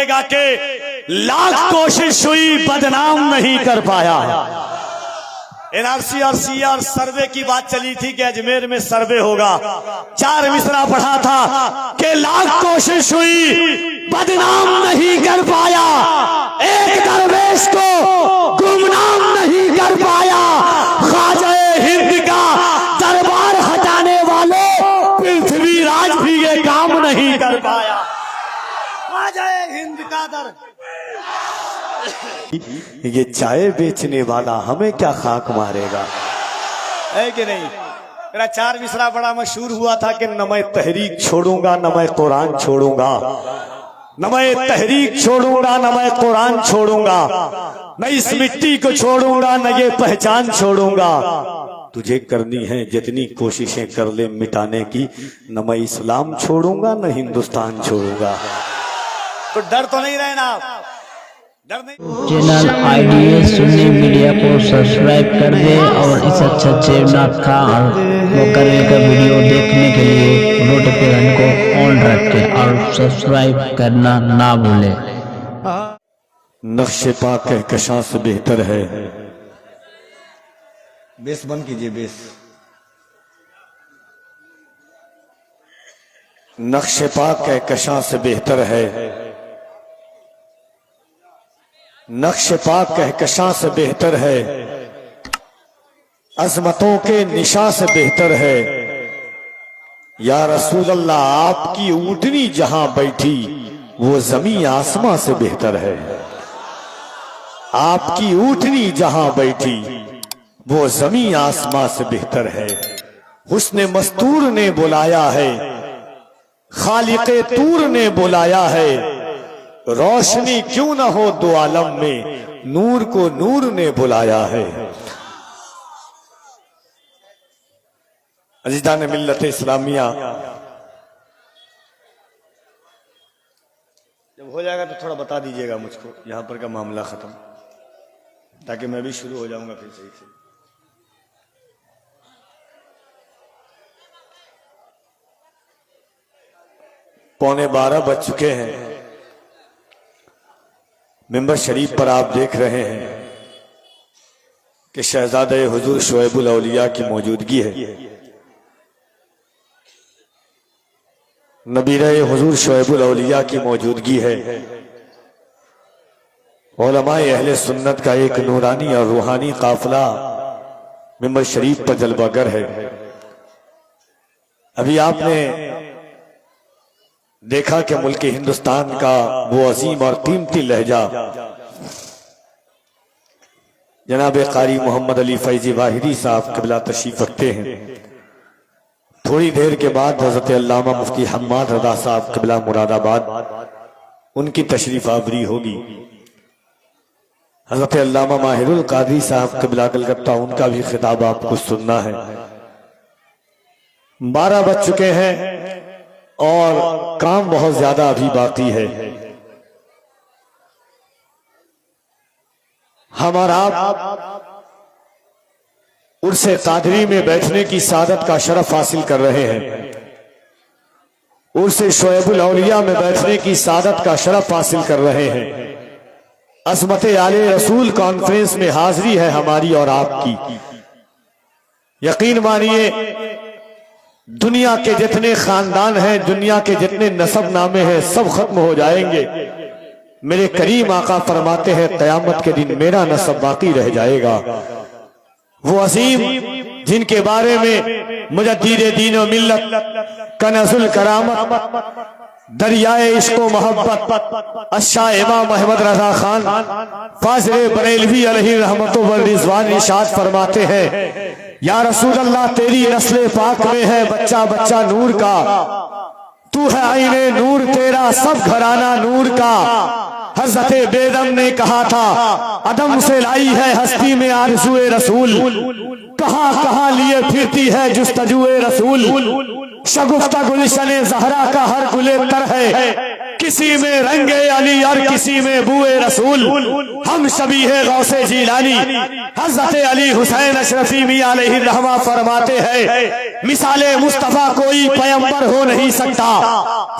मानिएगा कि लाख कोशिश हुई बदनाम नहीं कर पाया। एनआरसी और सीआर सर्वे की बात चली थी कि अजमेर में सर्वे होगा। 4 मिसरा पढ़ा था कि लाख कोशिश हुई बदनाम नहीं कर पाया, एक दरवेश को गुमनाम नहीं कर पाया। ख्वाजा हिंद का दरबार हटाने वालों पृथ्वीराज भी ये काम नहीं कर पाया। ख्वाजा हिंद का दर ये चाय बेचने वाला हमें क्या खाक मारेगा, है कि नहीं। मेरा 4 मिसरा बड़ा मशहूर हुआ था कि न मैं तहरीक छोड़ूंगा न मैं कुरान छोड़ूंगा, न मैं तहरीक छोड़ूंगा न मैं कुरान छोड़ूंगा, न इस मिट्टी को छोड़ूंगा न ये पहचान छोड़ूंगा। तुझे करनी है जितनी कोशिशें कर ले मिटाने की, न मैं इस्लाम छोड़ूंगा न हिंदुस्तान छोड़ूंगा। तो डर तो नहीं रहना, चैनल आईडीएस सुन्नी मीडिया को सब्सक्राइब कर दे और इस अच्छे नाथ का मुकर्रर का वीडियो देखने के लिए नोटिफिकेशन को ऑन रखें और सब्सक्राइब करना ना भूलें। नक्शे पाक कहकशां से बेहतर है। बेस बंद कीजिए, बेस। नक्शे पाक कहकशां से बेहतर है, नक्श पाक कहकशां से बेहतर है, अजमतों के निशा से बेहतर है। या रसूल अल्लाह आपकी ऊँटनी जहां बैठी वो जमी आसमां से बेहतर है। आपकी ऊँटनी जहां बैठी वो जमी आसमां से बेहतर है। हुस्ने मस्तूर ने बुलाया है, खालिक़े तूर ने बुलाया है। रोशनी क्यों न हो दो आलम में, नूर को नूर ने बुलाया है। अजीज़ान मिल्लत इस्लामिया, जब हो जाएगा तो थोड़ा बता दीजिएगा मुझको यहां पर का मामला खत्म, ताकि मैं भी शुरू हो जाऊंगा फिर सही से। पौने 12 बज चुके हैं। मिंबर शरीफ पर आप देख रहे हैं कि शहजादे हुजूर शुएबुल औलिया की मौजूदगी है। नबीरे हुजूर शुएबुल औलिया की मौजूदगी है। उलमाए अहले सुन्नत का एक नूरानी और रूहानी काफिला मिंबर शरीफ पर जलवागर है। अभी आपने देखा कि मुल्क हिंदुस्तान का वो अजीम और कीमती लहजा जनाब कारी मोहम्मद अली फैजी वाहिदी साहब क़िबला तशरीफ रखते हैं। थोड़ी देर के बाद हजरत अल्लामा मुफ्ती हम्माद रज़ा साहब क़िबला मुरादाबाद उनकी तशरीफ आवरी होगी। हजरत अल्लामा माहिरुल कादरी साहब क़िबला कलकत्ता उनका भी खिताब आपको सुनना है। 12 बज चुके हैं और काम बहुत ज्यादा अभी बाकी है। हमारा उर्से कादरी में बैठने की सादत का शरफ हासिल कर रहे हैं। उर्से शुएबुल औलिया में बैठने की सादत का शरफ हासिल कर रहे हैं। अज़मत आले रसूल कॉन्फ्रेंस में हाजिरी है हमारी और आपकी। यकीन मानिए दुनिया के जितने खानदान हैं, दुनिया के जितने नसब नामे हैं, सब खत्म हो जाएंगे। मेरे करीम आका फरमाते हैं क़यामत के दिन मेरा नसब बाकी रह जाएगा। वो अजीम जिनके बारे में मुजद्दिद दीन व मिल्लत कनज़ुल करामत दरियाए इश्क़ व मोहब्बत अशाह इमाम अहमद रज़ा खान फाज़िल बरेलवी अलैहि रहमतु व रिज़वान इरशाद फरमाते हैं, या रसूल अल्लाह तेरी नस्ल पाक में है बच्चा बच्चा नूर का, तू है आईने नूर तेरा सब घराना नूर का। हज़रत बेदम ने कहा था अदम से लाई है हस्ती में आरज़ुए रसूल, कहां कहां लिए फिरती है जुस्तजुए रसूल। शगुफ्ता गुलशन जहरा का हर गुले तर है, किसी में रंगे अली और किसी में बुए रसूल। हम सभी है गौसे जीलानी, हजरत अली हुसैन अशरफी मियां अलैहि रहमा फरमाते हैं, मिसाले मुस्तफा कोई पैगंबर हो नहीं सकता,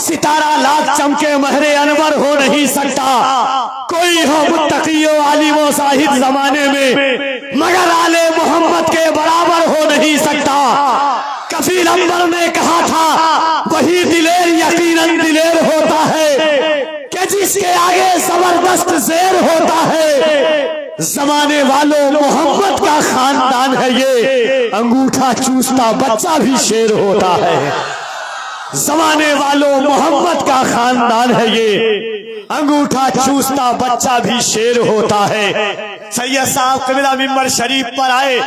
सितारा लाख चमके महरे अनवर हो नहीं सकता, कोई हो मुत्तकी आलिमो साहिब जमाने में, मगर आले मोहम्मद के बराबर हो नहीं सकता। कफील अंबर ने कहा था, वही दिलेर यकीनन दिलेर होता है कि जिसके आगे जबरदस्त शेर होता है। जमाने वालों मोहम्मद का खानदान है ये, अंगूठा चूसता बच्चा भी शेर होता है। जमाने वालों मोहम्मद का खानदान है ये, अंगूठा चूसता बच्चा भी शेर होता है। सैयद साहब कबीला मिंबर शरीफ पर आए,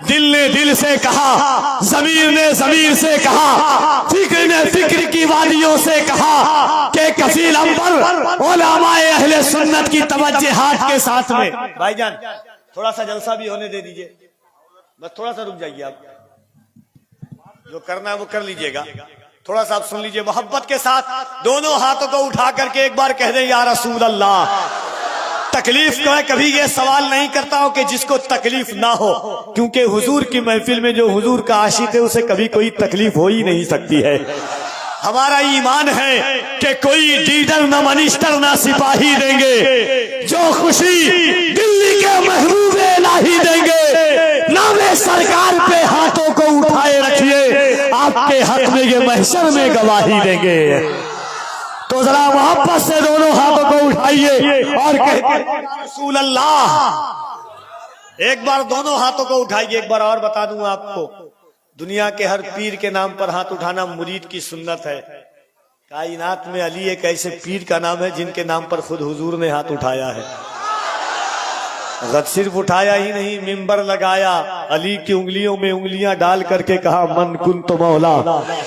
दिल ने दिल से कहा, जमीर ने जमीर से कहा, फिक्र ने फिक्र की वादियों से कहा कि कफील अंबर उलमाए अहले सुन्नत की तवज्जुहात के साथ में। भाईजान थोड़ा सा जलसा भी होने दे दीजिए, बस थोड़ा सा रुक जाइए, आप जो करना है वो कर लीजिएगा। थोड़ा सा आप सुन लीजिए मोहब्बत के साथ, दोनों हाथों को उठा करके एक बार कह दें या रसूल अल्लाह। तकलीफ को मैं कभी ये सवाल नहीं करता हूं कि जिसको तकलीफ ना हो, क्योंकि हुजूर की महफिल में जो हुजूर का आशिक है उसे कभी कोई तकलीफ हो ही नहीं सकती है। हमारा ईमान है कि कोई लीडर न मिनिस्टर न सिपाही देंगे, जो खुशी दिल्ली के महबूबे इलाही देंगे। नामे सरकार पे हाथों को उठाए रखिए, आपके हक में ये महशर में गवाही देंगे। तो जरा मोहब्बत से दोनों हाथों को उठाइए और कहते रसूल अल्लाह। एक बार दोनों हाथों को उठाइए। एक बार और बता दूं आपको, दुनिया के हर पीर के नाम पर हाथ उठाना मुरीद की सुन्नत है। कायनात में अली एक ऐसे पीर का नाम है जिनके नाम पर खुद हुजूर ने हाथ उठाया है। सिर्फ उठाया ही नहीं, मिंबर लगाया, अली की उंगलियों में उंगलियां डाल करके कहा, मन कुन तो मौला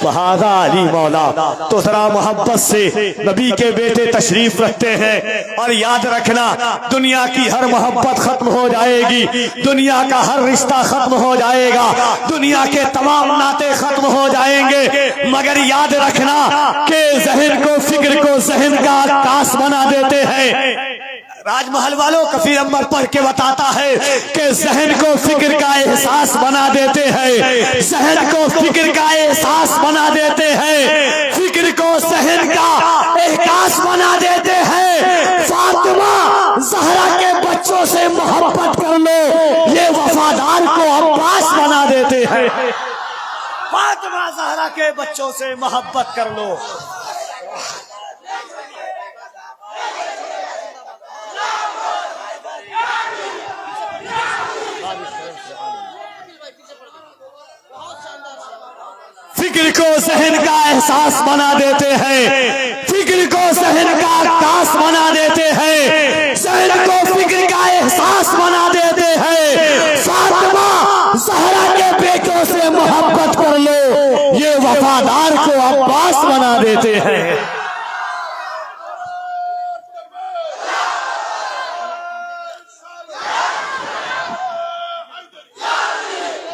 फहादा अली मौला। तो जरा मोहब्बत से नबी के बेटे तशरीफ रखते हैं। और याद रखना, दुनिया की हर मोहब्बत खत्म हो जाएगी, दुनिया का हर रिश्ता खत्म हो जाएगा, दुनिया के तमाम नाते खत्म हो जाएंगे, मगर याद रखना कि जहन को फिक्र को जहन का आकाश बना देते हैं। राजमहल वालों, कफील अंबर पढ़ के बताता है कि जहन को फिक्र का एहसास बना देते हैं, जहन को फिक्र का एहसास बना देते हैं, फिक्र को जहन का एहसास बना देते हैं। फातिमा ज़हरा के बच्चों से मोहब्बत कर लो, ये वफादार को अब्बास बना देते हैं। फातिमा ज़हरा के बच्चों से मोहब्बत कर लो। फिक्र को जहन का एहसास बना देते हैं, फिक्र को जहन का आकाश बना देते हैं, जहन को फिक्र का एहसास बना देते हैं। फातिमा ज़हरा के बेटों से मोहब्बत कर लो, ये वफादार को अब्बास बना देते हैं।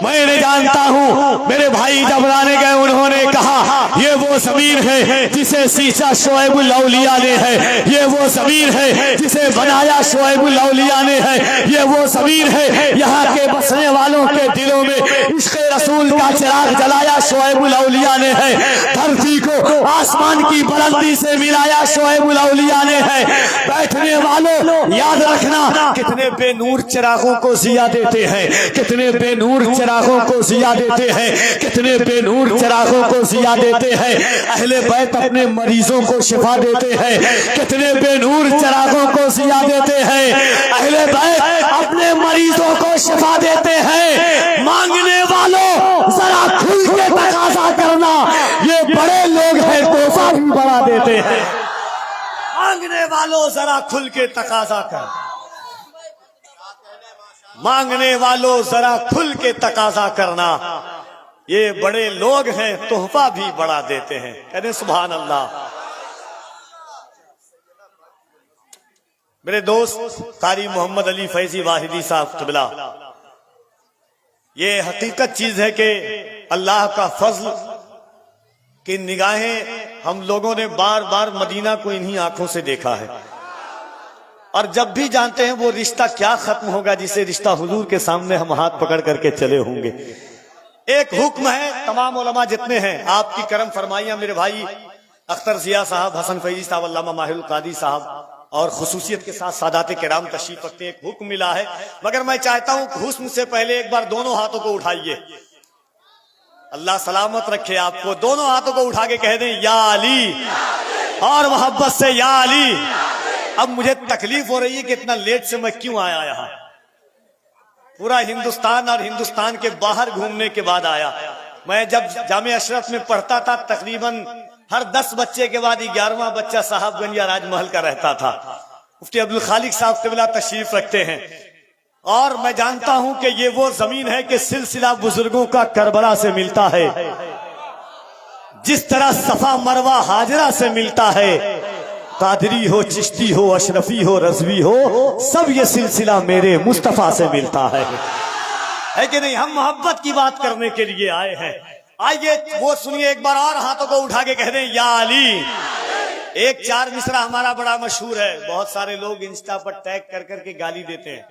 मैं जानता हूँ मेरे भाई जब लाने गए उन्होंने कहा ये वो ज़मीन है जिसे सींचा शोएबुल औलिया ने है, ये वो ज़मीन है जिसे बनाया शोएबुल औलिया ने है, ये वो ज़मीन है यहाँ के बसने वालों के दिलों में इश्क़ रसूल का चिराग जलाया शोएबुल औलिया ने है, धरती को आसमान की बुलंदी से मिलाया शोएबुल औलिया ने है। बैठने वालों याद रखना, कितने बेनूर चिरागों को जिया देते हैं, कितने बेनूर चिरागों को जिया देते हैं, कितने बेनूर चिरागों को जिया देते हैं। अहले बैत अपने मरीजों को शिफा देते हैं, कितने बेनूर चिरागों को जिया देते हैं। अहले बैत अपने मरीजों को शिफा देते हैं। मांगने वालों जरा खुल के तकाजा करना, ये बड़े लोग हैं तोहफा भी बढ़ा देते हैं। मांगने वालों जरा खुल के तकाजा कर, मांगने वालों जरा खुल के तकाजा करना, ये बड़े लोग हैं तोहफा भी बढ़ा देते हैं। कहते सुभान अल्लाह। मेरे दोस्त कारी मोहम्मद अली फैजी वाहिदी साहब क़िबला, ये हकीकत चीज है कि अल्लाह का फजल कि निगाहें हम लोगों ने बार बार मदीना को इन्हीं आंखों से देखा है, और जब भी जानते हैं वो रिश्ता क्या खत्म होगा जिसे रिश्ता हुजूर के सामने हम हाथ पकड़ करके चले होंगे। एक हुक्म है, तमाम उलमा जितने हैं आपकी करम फरमाइयां, मेरे भाई अख्तर जिया साहब, हसन फैजी साहब, अल्लामा माहिरुल कादी साहब और खुसूसियत के साथ सादात किराम तशरीफ रखते हैं। एक हुक्म मिला है, मगर मैं चाहता हूं हुस्न से पहले एक बार दोनों हाथों को उठाइए। अल्लाह सलामत रखे आपको। दोनों हाथों को उठा के कह दें या अली, और मोहब्बत से या अली। अब मुझे तकलीफ हो रही है कि इतना लेट से मैं क्यों आया यहाँ। पूरा हिंदुस्तान और हिंदुस्तान के बाहर घूमने के बाद आया। मैं जब जामे अशरफ में पढ़ता था, तकरीबन हर 10 बच्चे के बाद 11वां बच्चा साहबगंज या राजमहल का रहता था। मुफ्ती अब्दुल खालिक साहब क़िबला तशरीफ रखते हैं, और मैं जानता हूं कि ये वो जमीन है कि सिलसिला बुजुर्गों का करबला से मिलता है। जिस तरह सफा मरवा हाजरा से मिलता है, कादरी हो, चिश्ती हो, अशरफी हो, रज़वी हो, सब ये सिलसिला मेरे मुस्तफा से मिलता है कि नहीं। हम मोहब्बत की बात करने के लिए आए हैं। आइए वो सुनिए एक बार और, हाथों को उठा के कह दें या अली। एक 4 मिसरा हमारा बड़ा मशहूर है, बहुत सारे लोग इंस्टा पर टैग कर करके गाली देते हैं,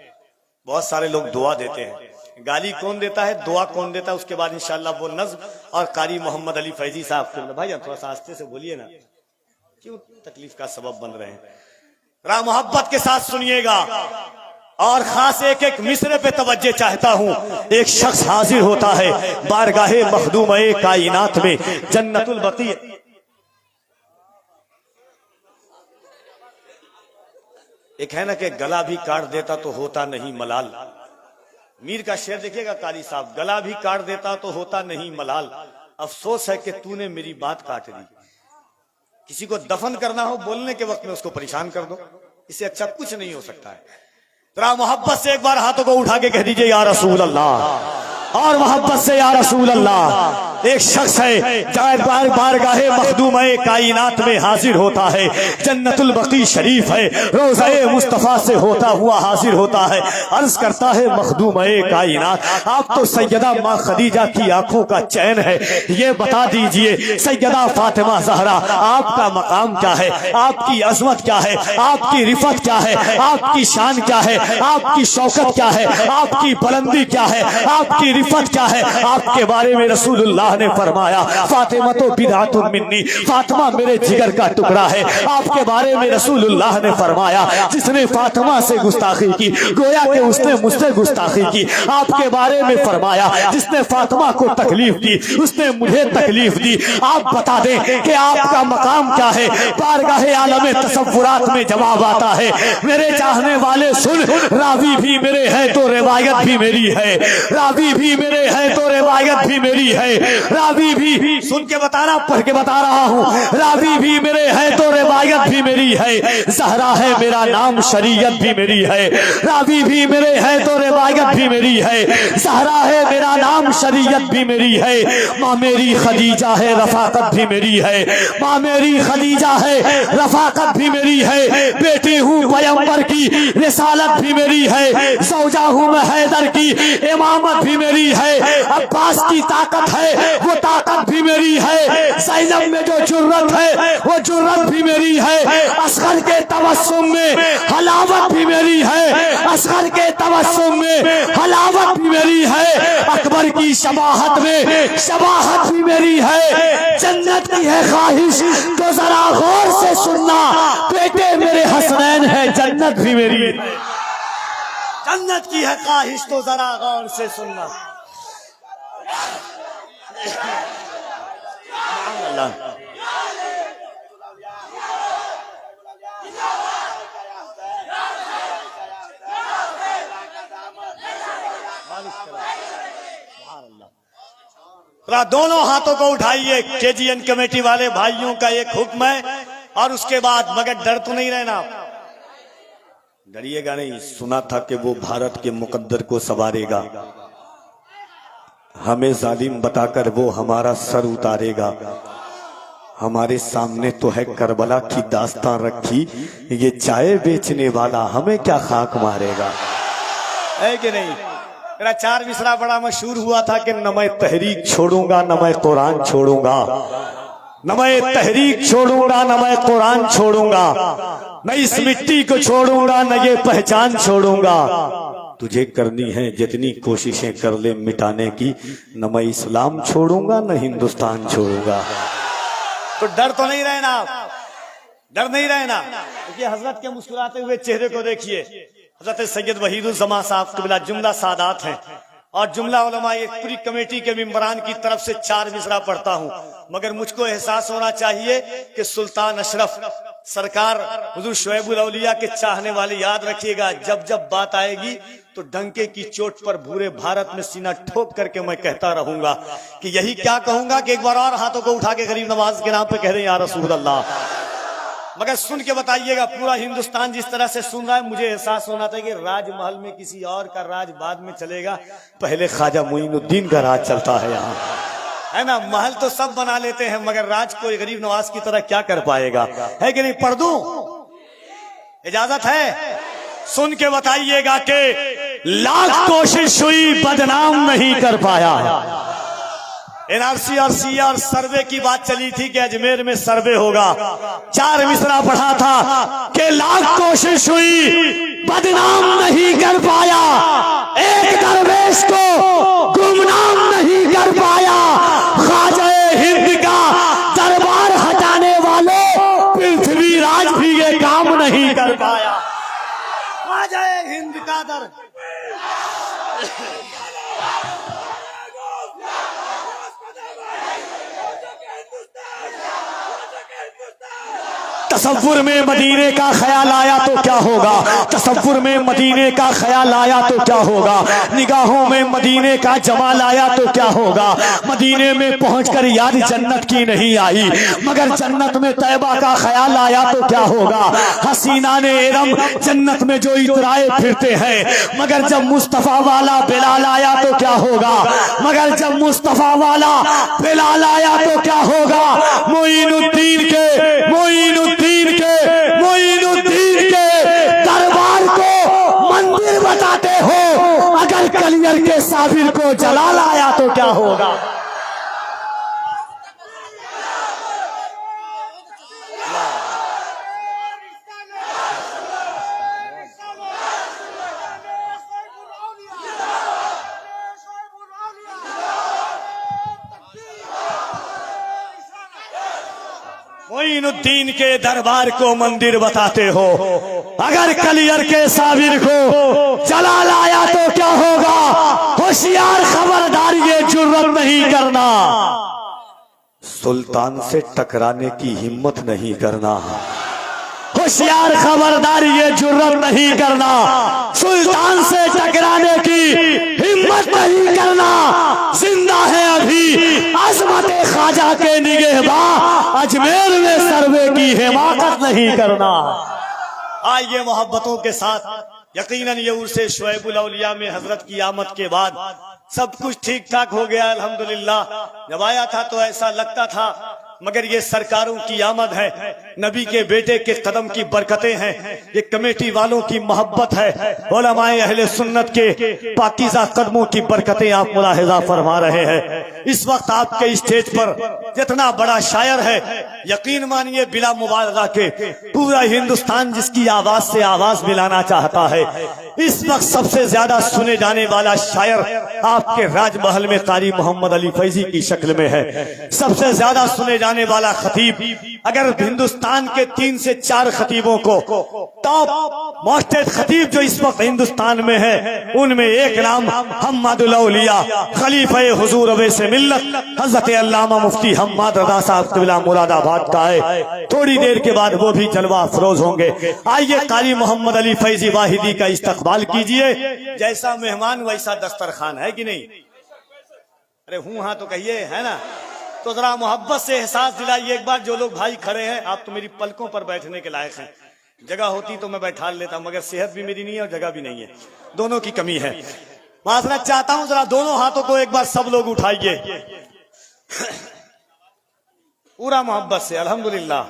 बहुत सारे लोग दुआ देते हैं। गाली कौन देता है, दुआ कौन देता है, उसके बाद इंशाल्लाह वो नज्म और कारी मोहम्मद अली फैजी साहब। भाई थोड़ा सा आस्ते से बोलिए ना, क्यों तकलीफ का सबब बन रहे हैं। रा मोहब्बत के साथ सुनिएगा, और खास एक एक मिसरे पे तवज्जो चाहता हूं। एक शख्स हाजिर होता है बारगाहे मखदूम-ए कायनात में, जन्नतुल बकी। एक है ना कि गला भी काट देता तो होता नहीं मलाल। मीर का शेर देखिएगा कारी साहब, गला भी काट देता तो होता नहीं मलाल, अफसोस है कि तूने मेरी बात काट दी। किसी को दफन करना हो, बोलने के वक्त में उसको परेशान कर दो, इससे अच्छा कुछ नहीं हो सकता है। जरा मोहब्बत से एक बार हाथों को उठा के कह दीजिए या रसूल अल्लाह, और मोहब्बत से या रसूल अल्लाह। एक शख्स है बारगाहे मखदूम-ए कायनात में हाजिर होता है, जन्नतुल बकी शरीफ है, रोज़े मुस्तफा से होता हुआ हाजिर होता है। अर्ज करता है मखदूम-ए कायनात, आप तो सैयदा माँ खदीजा की आंखों का चैन है, ये बता दीजिए सैयदा फातिमा ज़हरा, आपका मकाम क्या है, आपकी अजमत क्या है, आपकी रिफत क्या है, आपकी शान क्या है, आपकी शौकत क्या है, आपकी बुलंदी क्या है, आपकी रिफत क्या है। आपके बारे में रसूलुल्लाह ने फरमाया फातिमा तो बिदातुन मिन्नी, फातिमा मेरे जिगर का टुकड़ा है। आपके बारे में रसूलुल्लाह ने फरमाया जिसने फातिमा से गुस्ताखी की, गोया कि उसने मुझसे गुस्ताखी की। आपके बारे में फरमाया जिसने फातिमा को तकलीफ दी, उसने मुझे तकलीफ दी। आप बता दें कि आपका मकाम क्या है। बारगाहे आलम तसव्वुरात में जवाब आता है, मेरे चाहने वाले सुन, रावी भी मेरे हैं तो रिवायत भी मेरी है, रावी भी मेरे हैं तो रिवायत भी मेरी है। रावी भी सुन के बताना, पढ़ के बता रहा हूँ, रावी भी मेरे हैं तो रिवायत भी मेरी है। ज़हरा है मेरा नाम, शरीयत भी मेरी है। रावी भी मेरे हैं तो रिवायत भी मेरी है। ज़हरा है मेरा नाम, शरीयत भी मेरी है। माँ मेरी खदीजा है, रफाकत भी मेरी है। माँ मेरी खदीजा है, रफाकत भी मेरी है। बेटी हूँ पैगंबर की, रिसालत भी मेरी है। सौजा हूँ मैं हैदर की, इमामत भी मेरी है। अब्बास की ताकत है, वो ताकत भी मेरी है। ज़ैनब में जो जुर्रत है, वो जुर्रत भी मेरी है। असगर के तबस्सुम में हलावत भी मेरी है। असगर के तबस्सुम में हलावत भी मेरी है। अकबर की शबाहत में शबाहत भी मेरी है। जन्नत की है ख्वाहिश तो जरा गौर से सुनना, बेटे मेरे हसनैन है, जन्नत भी मेरी है। जन्नत की है ख्वाहिश तो जरा गौर से सुनना। दोनों हाथों को उठाइए। केजीएन कमेटी वाले भाइयों का एक हुक्म है, और उसके बाद मगर डर तो नहीं रहना, डरिएगा नहीं। सुना था कि वो भारत के मुकद्दर को संवारेगा, हमें जालिम बताकर वो हमारा सर उतारेगा। हमारे सामने तो है करबला की दास्तान रखी, ये चाय बेचने वाला हमें क्या खाक मारेगा, है कि नहीं। मेरा 4 मिसरा बड़ा मशहूर हुआ था कि न मैं तहरीक छोड़ूंगा, न मैं कुरान छोड़ूंगा। न मैं तहरीक छोड़ूंगा, न मैं कुरान छोड़ूंगा, न इस मिट्टी को छोड़ूंगा, न ये पहचान छोड़ूंगा। तुझे करनी है जितनी कोशिशें कर ले मिटाने की, न मैं इस्लाम छोड़ूंगा, न हिंदुस्तान छोड़ूंगा। तो डर तो नहीं रहना, डर नहीं रहना। देखिए हजरत के मुस्कुराते हुए चेहरे को देखिए। हजरत सैयद वहीदुज्जमा साहब क़िबला जुमला सादात हैं और जुमला उलमा एक पूरी कमेटी के मेंबरान की तरफ से 4 मिसरा पढ़ता हूं, मगर मुझको एहसास होना चाहिए कि सुल्तान अशरफ सरकार हुजूर शोएबुल औलिया के चाहने वाले याद रखिएगा, जब जब बात आएगी तो डंके की चोट पर पूरे भारत में सीना ठोक करके मैं कहता रहूंगा कि यही क्या कहूंगा कि एक बार और हाथों को उठा के गरीब नवाज के नाम पे कह दें या रसूल अल्लाह। मगर सुन के बताइएगा, पूरा हिंदुस्तान जिस तरह से सुन रहा है, मुझे एहसास होना था कि राजमहल में किसी और का राज बाद में चलेगा, पहले ख्वाजा मोइनुद्दीन का राज चलता है यहाँ, है ना। महल तो सब बना लेते हैं मगर राज कोई गरीब नवाज की तरह क्या कर पाएगा, है कि नहीं। पढ़ दूं, इजाजत है। सुन के बताइएगा कि लाख कोशिश हुई बदनाम नहीं कर पाया। एनआरसी और सीआर सर्वे की बात चली थी कि अजमेर में सर्वे होगा। 4 मिसरा पढ़ा था कि लाख कोशिश हुई बदनाम नहीं कर पाया, एक दरवेश को गुमनाम नहीं कर पाया। ख्वाजा हिंद का दरबार हटाने वालों पृथ्वीराज भी ये काम नहीं कर पाया। ख्वाजा हिंद का दर तसव्वुर में मदीने का ख्याल आया तो क्या होगा, तसव्वुर में मदीने का ख्याल आया तो क्या होगा, निगाहों में मदीने का जमाल आया तो क्या होगा। मदीने में पहुंचकर याद जन्नत की नहीं आई, मगर जन्नत में तैबा का ख्याल आया तो क्या होगा। हसीना ने एरम जन्नत में जो इतराए फिरते हैं, मगर जब मुस्तफा वाला बिलाल आया तो क्या होगा, मगर जब मुस्तफा वाला बिलाल आया तो क्या होगा। मोइनुद्दीन के दरबार को मंदिर बताते हो, अगर कलियर के साबिर को जलाल आया तो क्या होगा। मोइनुद्दीन के दरबार को मंदिर बताते हो, अगर कलियर के साबिर को जलाल आया तो क्या होगा। होशियार खबरदार, ये जुर्रत नहीं करना, सुल्तान से टकराने की हिम्मत नहीं करना। होशियार खबरदार, ये जुर्रत नहीं करना, सुल्तान से टकराने की हिम्मत नहीं करना। जिंदा है अभी अजमत ख्वाजा के निगहबान, अजमेर में सर्वे की हिमाकत नहीं करना। आइए मोहब्बतों के साथ, यकीनन ये उर्से शोएबुल औलिया में हजरत की आमद के बाद सब कुछ ठीक ठाक हो गया अल्हम्दुलिल्लाह। जब आया था तो ऐसा लगता था, मगर ये सरकारों की आमद है, नबी के बेटे के कदम की बरकतें हैं, ये कमेटी वालों की मोहब्बत है, उलमाए अहले सुन्नत के पाकीज़ा कदमों की बरकतें आप मुलाहिजा फरमा रहे हैं। इस वक्त आपके स्टेज पर जितना बड़ा शायर है, यकीन मानिए बिला मुबालगा के पूरा हिंदुस्तान जिसकी आवाज से आवाज मिलाना चाहता है। इस वक्त सबसे ज्यादा सुने जाने वाला शायर आपके राजमहल में कारी मोहम्मद अली फैजी की शक्ल में है। सबसे ज्यादा सुने जाने वाला खतीब, अगर हिंदुस्तान के 3 से 4 खतीबों को टॉप मोस्टेड खतीब जो इस वक्त हिंदुस्तान में है, उनमें एक नाम हम्मादुल औलिया खलीफे हुजूर अवैसे मिल्लत हजरत अल्लामा मुफ्ती हम्माद रज़ा साहब क़िबला मुरादाबाद का है। थोड़ी देर के बाद वो भी जलवा अफरोज होंगे। आइए कारी मोहम्मद अली फैजी वाहिदी का इस्तकबाल कीजिए। जैसा मेहमान वैसा दस्तरखान, है कि नहीं। अरे हूं हाँ तो कहिए, है ना। तो जरा मोहब्बत से एहसास दिलाइए एक बार। जो लोग भाई खड़े हैं, आप तो मेरी पलकों पर बैठने के लायक हैं। जगह होती तो मैं बैठा लेता, मगर सेहत भी मेरी नहीं है और जगह भी नहीं है, दोनों की कमी है। माजरत चाहता हूं, जरा दोनों हाथों को एक बार सब लोग उठाइए पूरा मोहब्बत से। अल्हम्दुलिल्लाह,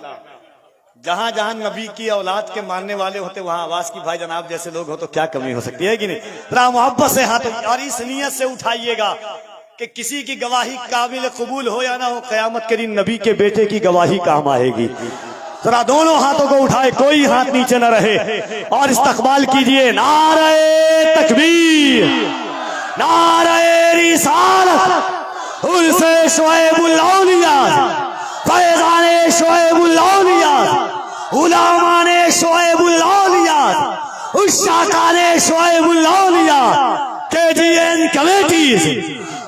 जहां जहां नबी की औलाद के मानने वाले होते वहां आवाज की भाई जनाब जैसे लोग हो तो क्या कमी हो सकती है कि नहीं। जरा मोहब्बत से हाथ और इस नियत से उठाइएगा कि किसी की गवाही काबिल कबूल हो या ना हो, क़यामत के दिन नबी के बेटे की गवाही काम आएगी। जरा दोनों हाथों को उठाए, कोई हाथ नीचे न रहे, और इस्तकबाल कीजिए। नारे तकबीर, नारे रिसालत, उर्से शुएबुल औलिया, फैज़ाने शुएबुल औलिया, उलामाने शुएबुल औलिया, उश्शाकाने शुएबुल औलिया, KGN कमेटीज,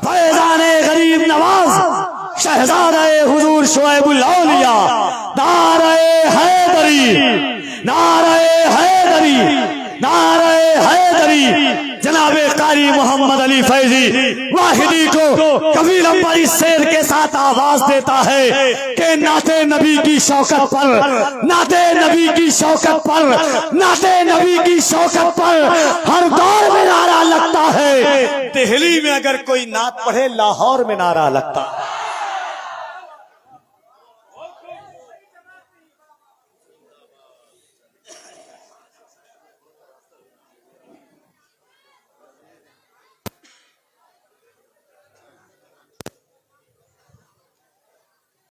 फैज़ाने गरीब नवाज, शहजादे हुजूर शुएबुल औलिया, नारे हैदरी, नारे हैदरी, नारे हैदरी। जनाबे कारी मोहम्मद अली फैजी वाहिदी को कबीर अब्बर इस शेर के साथ आवाज देता है कि नाते नबी की शौकत पर, नाते नबी की शौकत पर, नाते नबी की शौकत पर हर दौर में नारा लगता है। दिल्ली में अगर कोई नात पढ़े, लाहौर में नारा लगता है।